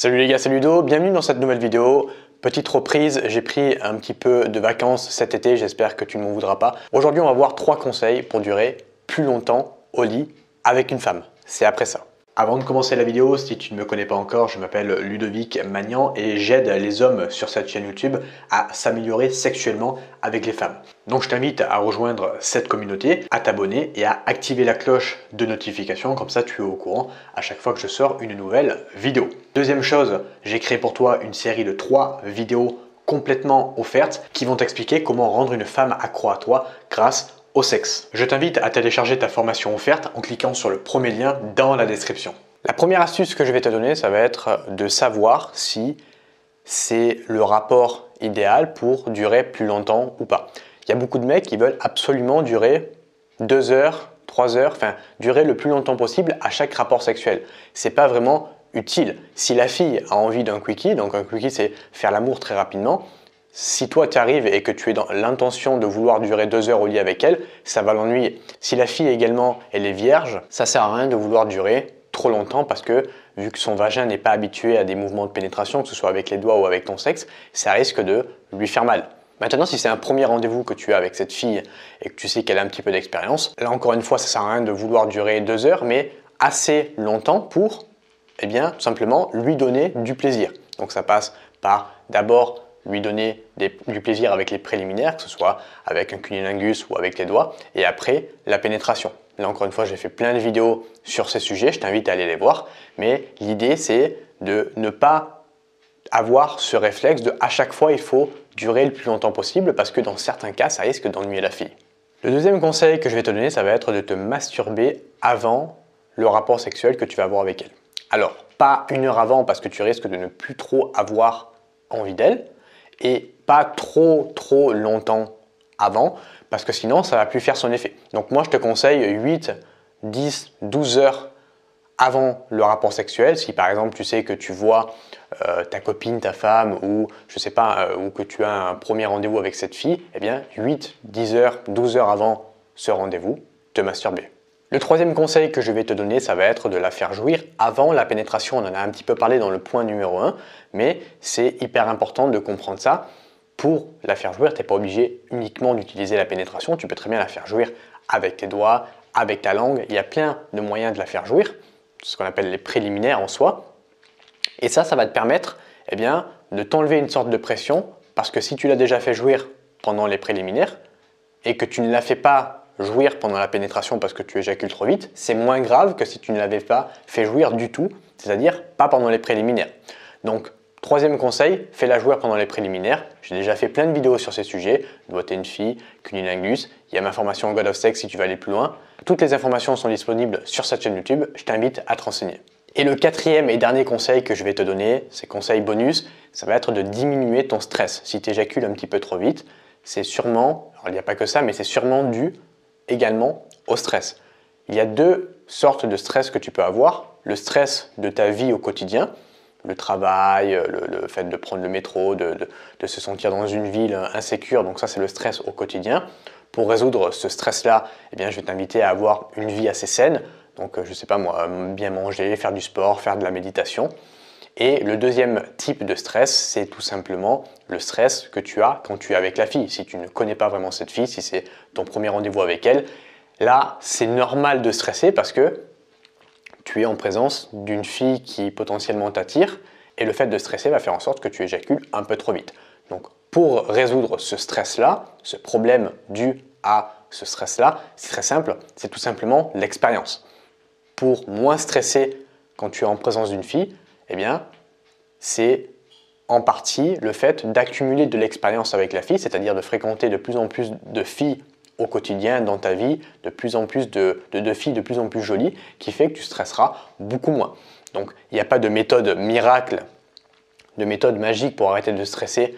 Salut les gars, c'est Ludo, bienvenue dans cette nouvelle vidéo. Petite reprise, j'ai pris un petit peu de vacances cet été, j'espère que tu ne m'en voudras pas. Aujourd'hui, on va voir 3 conseils pour durer plus longtemps au lit avec une femme. C'est après ça. Avant de commencer la vidéo, si tu ne me connais pas encore, je m'appelle Ludovic Magnan et j'aide les hommes sur cette chaîne YouTube à s'améliorer sexuellement avec les femmes. Donc je t'invite à rejoindre cette communauté, à t'abonner et à activer la cloche de notification, comme ça tu es au courant à chaque fois que je sors une nouvelle vidéo. Deuxième chose, j'ai créé pour toi une série de 3 vidéos complètement offertes qui vont t'expliquer comment rendre une femme accro à toi grâce au sexe. Je t'invite à télécharger ta formation offerte en cliquant sur le premier lien dans la description. La première astuce que je vais te donner, ça va être de savoir si c'est le rapport idéal pour durer plus longtemps ou pas. Il y a beaucoup de mecs qui veulent absolument durer 2 heures, 3 heures, enfin durer le plus longtemps possible à chaque rapport sexuel. C'est pas vraiment utile. Si la fille a envie d'un quickie, donc un quickie c'est faire l'amour très rapidement, si toi tu arrives et que tu es dans l'intention de vouloir durer 2 heures au lit avec elle, ça va l'ennuyer. Si la fille également elle est vierge, ça sert à rien de vouloir durer trop longtemps parce que vu que son vagin n'est pas habitué à des mouvements de pénétration, que ce soit avec les doigts ou avec ton sexe, ça risque de lui faire mal. Maintenant, si c'est un premier rendez-vous que tu as avec cette fille et que tu sais qu'elle a un petit peu d'expérience, là encore une fois, ça sert à rien de vouloir durer 2 heures, mais assez longtemps pour, eh bien, tout simplement lui donner du plaisir. Donc ça passe par d'abord lui donner du plaisir avec les préliminaires, que ce soit avec un cunnilingus ou avec les doigts, et après la pénétration. Là encore une fois, j'ai fait plein de vidéos sur ces sujets, je t'invite à aller les voir, mais l'idée c'est de ne pas avoir ce réflexe de à chaque fois il faut durer le plus longtemps possible parce que dans certains cas ça risque d'ennuyer la fille. Le deuxième conseil que je vais te donner, ça va être de te masturber avant le rapport sexuel que tu vas avoir avec elle. Alors, pas 1 heure avant parce que tu risques de ne plus trop avoir envie d'elle, et pas trop longtemps avant parce que sinon ça va plus faire son effet. Donc moi je te conseille 8, 10, 12 heures avant le rapport sexuel. Si par exemple tu sais que tu vois ta copine, ta femme ou je sais pas, ou que tu as un premier rendez-vous avec cette fille, eh bien 8, 10 heures, 12 heures avant ce rendez-vous, te masturber. Le troisième conseil que je vais te donner, ça va être de la faire jouir avant la pénétration. On en a un petit peu parlé dans le point numéro 1, mais c'est hyper important de comprendre ça. Pour la faire jouir, tu n'es pas obligé uniquement d'utiliser la pénétration, tu peux très bien la faire jouir avec tes doigts, avec ta langue. Il y a plein de moyens de la faire jouir, ce qu'on appelle les préliminaires en soi. Et ça va te permettre eh bien, de t'enlever une sorte de pression, parce que si tu l'as déjà fait jouir pendant les préliminaires et que tu ne la fais pas jouir pendant la pénétration parce que tu éjacules trop vite, c'est moins grave que si tu ne l'avais pas fait jouir du tout, c'est-à-dire pas pendant les préliminaires. Donc, troisième conseil, fais-la jouir pendant les préliminaires. J'ai déjà fait plein de vidéos sur ces sujets, doigter une fille, cunnilingus, il y a ma formation God of Sex si tu veux aller plus loin. Toutes les informations sont disponibles sur cette chaîne YouTube, je t'invite à te renseigner. Et le quatrième et dernier conseil que je vais te donner, c'est conseil bonus, ça va être de diminuer ton stress. Si tu éjacules un petit peu trop vite, c'est sûrement, alors il n'y a pas que ça, mais c'est sûrement dû également au stress. Il y a 2 sortes de stress que tu peux avoir. Le stress de ta vie au quotidien, le travail, le fait de prendre le métro, de se sentir dans une ville insécure, donc ça c'est le stress au quotidien. Pour résoudre ce stress-là, eh bien, je vais t'inviter à avoir une vie assez saine. Donc je ne sais pas moi, bien manger, faire du sport, faire de la méditation. Et le deuxième type de stress, c'est tout simplement le stress que tu as quand tu es avec la fille. Si tu ne connais pas vraiment cette fille, si c'est ton premier rendez-vous avec elle, là, c'est normal de stresser parce que tu es en présence d'une fille qui potentiellement t'attire et le fait de stresser va faire en sorte que tu éjacules un peu trop vite. Donc, pour résoudre ce stress-là, ce problème dû à ce stress-là, c'est très simple, c'est tout simplement l'expérience. Pour moins stresser quand tu es en présence d'une fille, eh bien, c'est en partie le fait d'accumuler de l'expérience avec la fille, c'est-à-dire de fréquenter de plus en plus de filles au quotidien dans ta vie, de plus en plus de filles de plus en plus jolies, qui fait que tu stresseras beaucoup moins. Donc, il n'y a pas de méthode miracle, de méthode magique pour arrêter de stresser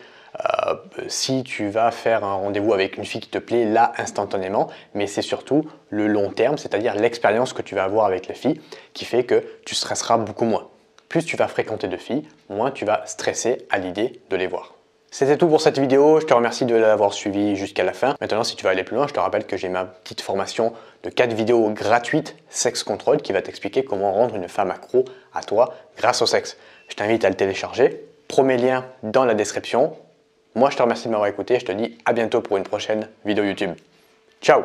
si tu vas faire un rendez-vous avec une fille qui te plaît là instantanément, mais c'est surtout le long terme, c'est-à-dire l'expérience que tu vas avoir avec la fille qui fait que tu stresseras beaucoup moins. Plus tu vas fréquenter de filles, moins tu vas stresser à l'idée de les voir. C'était tout pour cette vidéo, je te remercie de l'avoir suivi jusqu'à la fin. Maintenant, si tu veux aller plus loin, je te rappelle que j'ai ma petite formation de 4 vidéos gratuites Sex Control qui va t'expliquer comment rendre une femme accro à toi grâce au sexe. Je t'invite à le télécharger, premier lien dans la description. Moi, je te remercie de m'avoir écouté et je te dis à bientôt pour une prochaine vidéo YouTube. Ciao!